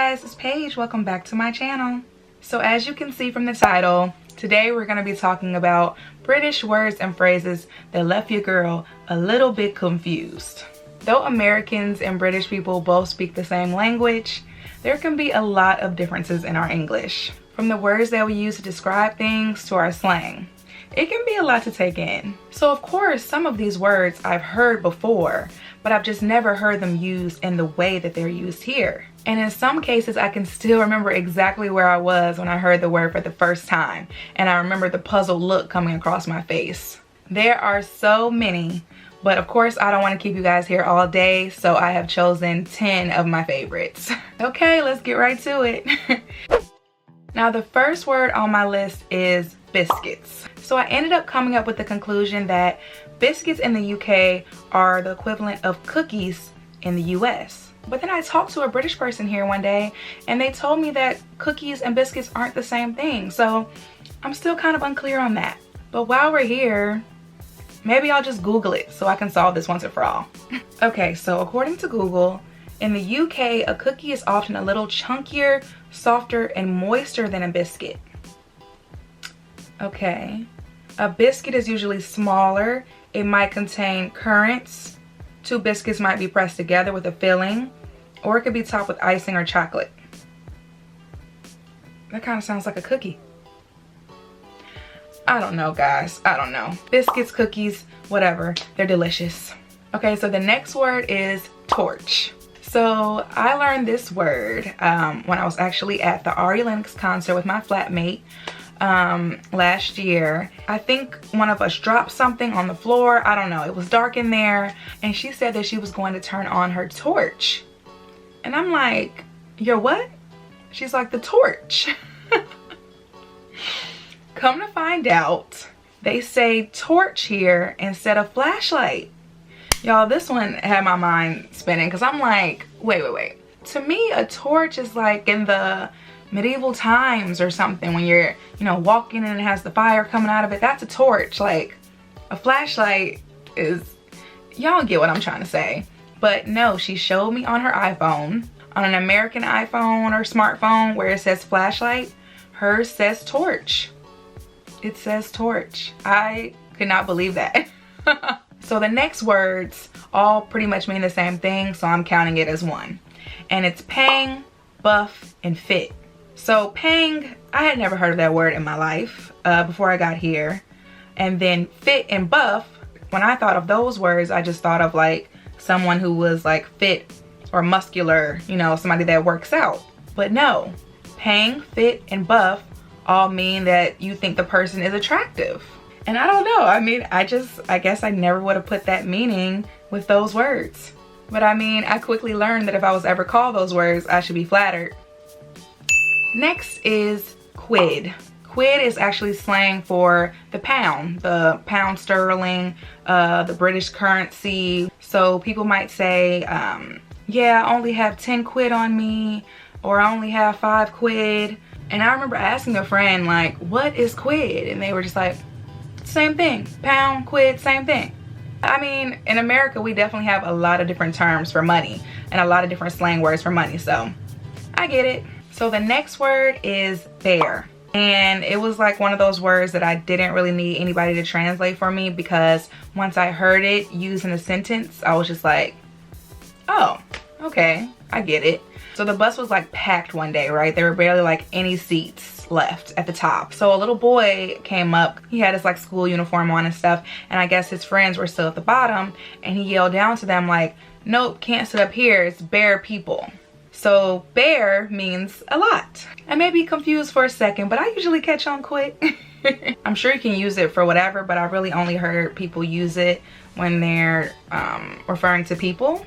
guys, it's Paige. Welcome back to my channel. So as you can see from the title, today we're going to be talking about British words and phrases that left your girl a little bit confused. Though Americans and British people both speak the same language, there can be a lot of differences in our English. From the words that we use to describe things to our slang. It can be a lot to take in. So of course, some of these words I've heard before, but I've just never heard them used in the way that they're used here. And in some cases, I can still remember exactly where I was when I heard the word for the first time. And I remember the puzzled look coming across my face. There are so many, but of course I don't want to keep you guys here all day, so I have chosen 10 of my favorites. Okay, let's get right to it. Now the first word on my list is biscuits. So I ended up coming up with the conclusion that biscuits in the UK are the equivalent of cookies in the US. But then I talked to a British person here one day and they told me that cookies and biscuits aren't the same thing. So I'm still kind of unclear on that. But while we're here, maybe I'll just Google it so I can solve this once and for all. Okay, so according to Google, in the UK, a cookie is often a little chunkier, softer, and moister than a biscuit. Okay. A biscuit is usually smaller. It might contain currants. 2 biscuits might be pressed together with a filling, or it could be topped with icing or chocolate. That kind of sounds like a cookie. I don't know, guys. I don't know. Biscuits, cookies, whatever. They're delicious. Okay, so the next word is torch. So I learned this word when I was actually at the Ari Lennox concert with my flatmate last year. I think one of us dropped something on the floor. I don't know. It was dark in there. And she said that she was going to turn on her torch. And I'm like, your what? She's like, the torch. Come to find out, they say torch here instead of flashlight. Y'all, this one had my mind spinning because I'm like, wait. To me, a torch is like in the medieval times or something when you're, walking and it has the fire coming out of it. That's a torch. Like, a flashlight is, y'all get what I'm trying to say. But no, she showed me on her iPhone, on an American iPhone or smartphone where it says flashlight, hers says torch. It says torch. I could not believe that. So the next words all pretty much mean the same thing, so I'm counting it as one. And it's pang, buff, and fit. So pang, I had never heard of that word in my life before I got here. And then fit and buff, when I thought of those words, I just thought of like someone who was like fit or muscular, somebody that works out. But no, pang, fit, and buff all mean that you think the person is attractive. And I don't know, I guess I never would have put that meaning with those words. But I quickly learned that if I was ever called those words, I should be flattered. Next is quid. Quid is actually slang for the pound sterling, the British currency. So people might say, yeah, I only have 10 quid on me, or I only have 5 quid. And I remember asking a friend, like, what is quid? And they were just like, same thing. Pound, quid, same thing. In America, we definitely have a lot of different terms for money and a lot of different slang words for money, so I get it. So the next word is bear. And it was like one of those words that I didn't really need anybody to translate for me, because once I heard it used in a sentence, I was just like, oh, okay, I get it. So the bus was like packed one day, right? There were barely like any seats left at the top. So a little boy came up. He had his like school uniform on and stuff, and I guess his friends were still at the bottom, and he yelled down to them like, nope, can't sit up here, it's bare people. So bear means a lot. I may be confused for a second, but I usually catch on quick. I'm sure you can use it for whatever, but I've really only heard people use it when they're referring to people.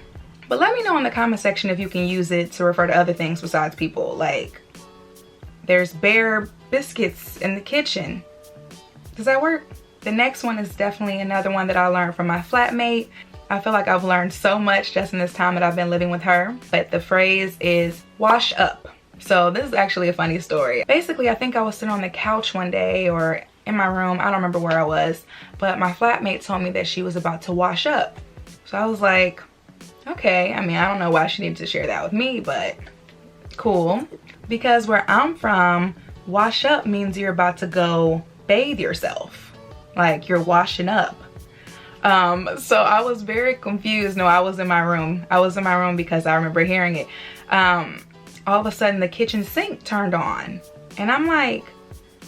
But let me know in the comment section if you can use it to refer to other things besides people. Like, there's bare biscuits in the kitchen. Does that work? The next one is definitely another one that I learned from my flatmate. I feel like I've learned so much just in this time that I've been living with her. But the phrase is wash up. So this is actually a funny story. Basically, I think I was sitting on the couch one day or in my room. I don't remember where I was. But my flatmate told me that she was about to wash up. So I was like, okay. I don't know why she needed to share that with me, but Cool. Because where I'm from, wash up means you're about to go bathe yourself. Like you're washing up. So I was very confused. No, I was in my room. I was in my room because I remember hearing it. All of a sudden the kitchen sink turned on. And I'm like,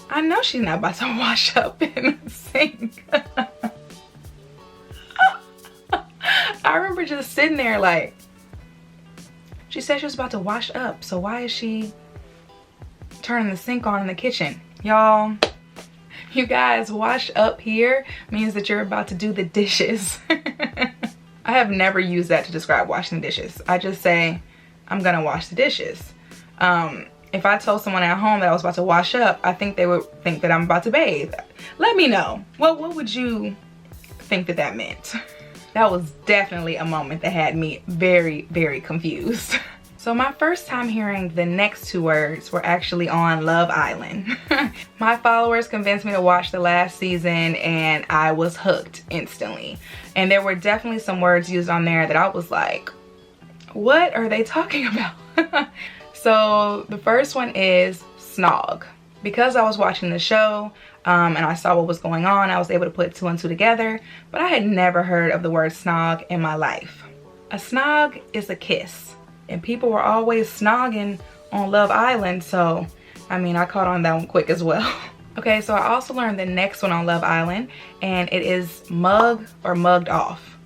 I know she's not about to wash up in the sink. I remember just sitting there like, she said she was about to wash up. So why is she turning the sink on in the kitchen? Y'all, you guys, wash up here means that you're about to do the dishes. I have never used that to describe washing the dishes. I just say, I'm gonna wash the dishes. If I told someone at home that I was about to wash up, I think they would think that I'm about to bathe. Let me know. What would you think that that meant? That was definitely a moment that had me very, very confused. So my first time hearing the next two words were actually on Love Island. My followers convinced me to watch the last season and I was hooked instantly. And there were definitely some words used on there that I was like, what are they talking about? So the first one is snog. Because I was watching the show and I saw what was going on, I was able to put two and two together, but I had never heard of the word snog in my life. A snog is a kiss, and people were always snogging on Love Island, so I mean, I caught on that one quick as well. Okay, so I also learned the next one on Love Island, and it is mug or mugged off.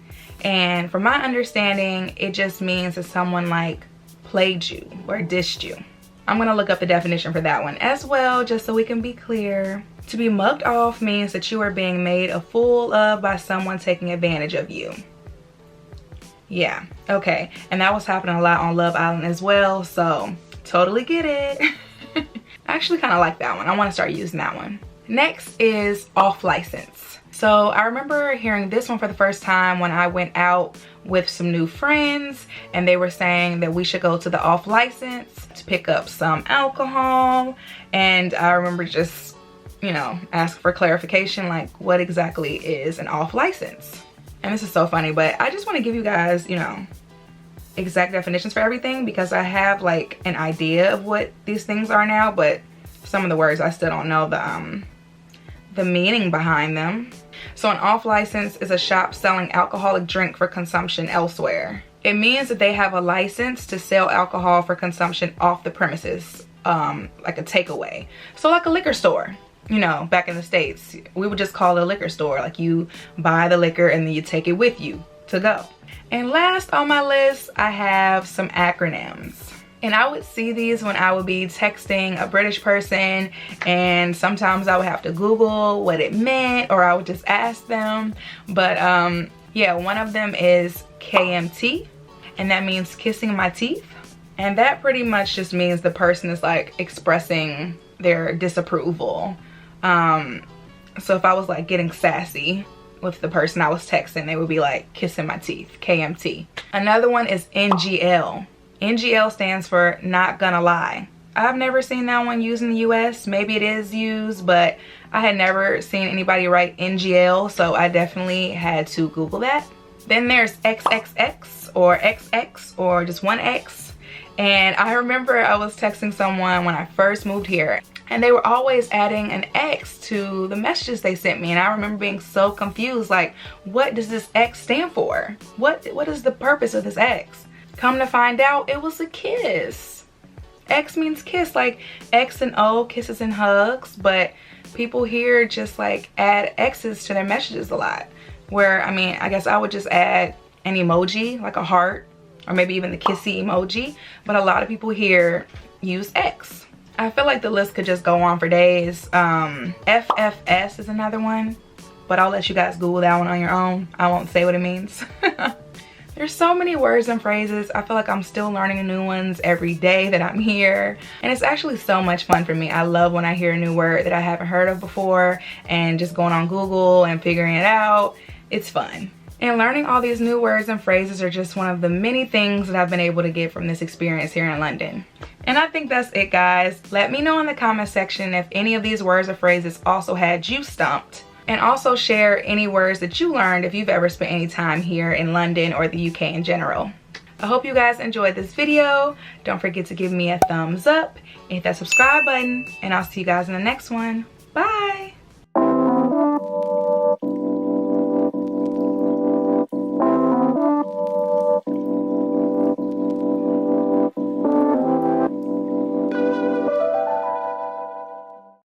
And from my understanding, it just means that someone like played you or dissed you. I'm gonna look up the definition for that one as well, just so we can be clear. To be mugged off means that you are being made a fool of by someone taking advantage of you. Yeah, okay. And that was happening a lot on Love Island as well, so totally get it. I actually kind of like that one. I want to start using that one. Next is off license. So I remember hearing this one for the first time when I went out with some new friends, and they were saying that we should go to the off license to pick up some alcohol. And I remember just, you know, ask for clarification, like what exactly is an off license? And this is so funny, but I just want to give you guys, you know, exact definitions for everything, because I have like an idea of what these things are now, but some of the words I still don't know the meaning behind them. So an off license is a shop selling alcoholic drink for consumption elsewhere. It means that they have a license to sell alcohol for consumption off the premises, like a takeaway. So like a liquor store. You know, back in the States, we would just call it a liquor store. Like you buy the liquor and then you take it with you to go. And last on my list, I have some acronyms. And I would see these when I would be texting a British person, and sometimes I would have to Google what it meant, or I would just ask them. But yeah, one of them is KMT, and that means kissing my teeth. And that pretty much just means the person is like expressing their disapproval. So if I was like getting sassy with the person I was texting, they would be like kissing my teeth, KMT. Another one is NGL. NGL stands for not gonna lie. I've never seen that one used in the US. Maybe it is used, but I had never seen anybody write NGL, so I definitely had to Google that. Then there's XXX or XX or just one X. And I remember I was texting someone when I first moved here, and they were always adding an X to the messages they sent me. And I remember being so confused, like, what does this X stand for? What is the purpose of this X? Come to find out, it was a kiss. X means kiss, like X and O, kisses and hugs. But people here just like add X's to their messages a lot. Where, I mean, I guess I would just add an emoji, like a heart, or maybe even the kissy emoji. But a lot of people here use X. I feel like the list could just go on for days. FFS is another one, but I'll let you guys Google that one on your own. I won't say what it means. There's so many words and phrases. I feel like I'm still learning new ones every day that I'm here. And it's actually so much fun for me. I love when I hear a new word that I haven't heard of before, and just going on Google and figuring it out. It's fun. And learning all these new words and phrases are just one of the many things that I've been able to get from this experience here in London. And I think that's it, guys. Let me know in the comment section if any of these words or phrases also had you stumped. And also share any words that you learned if you've ever spent any time here in London or the UK in general. I hope you guys enjoyed this video. Don't forget to give me a thumbs up and hit that subscribe button, and I'll see you guys in the next one. Bye.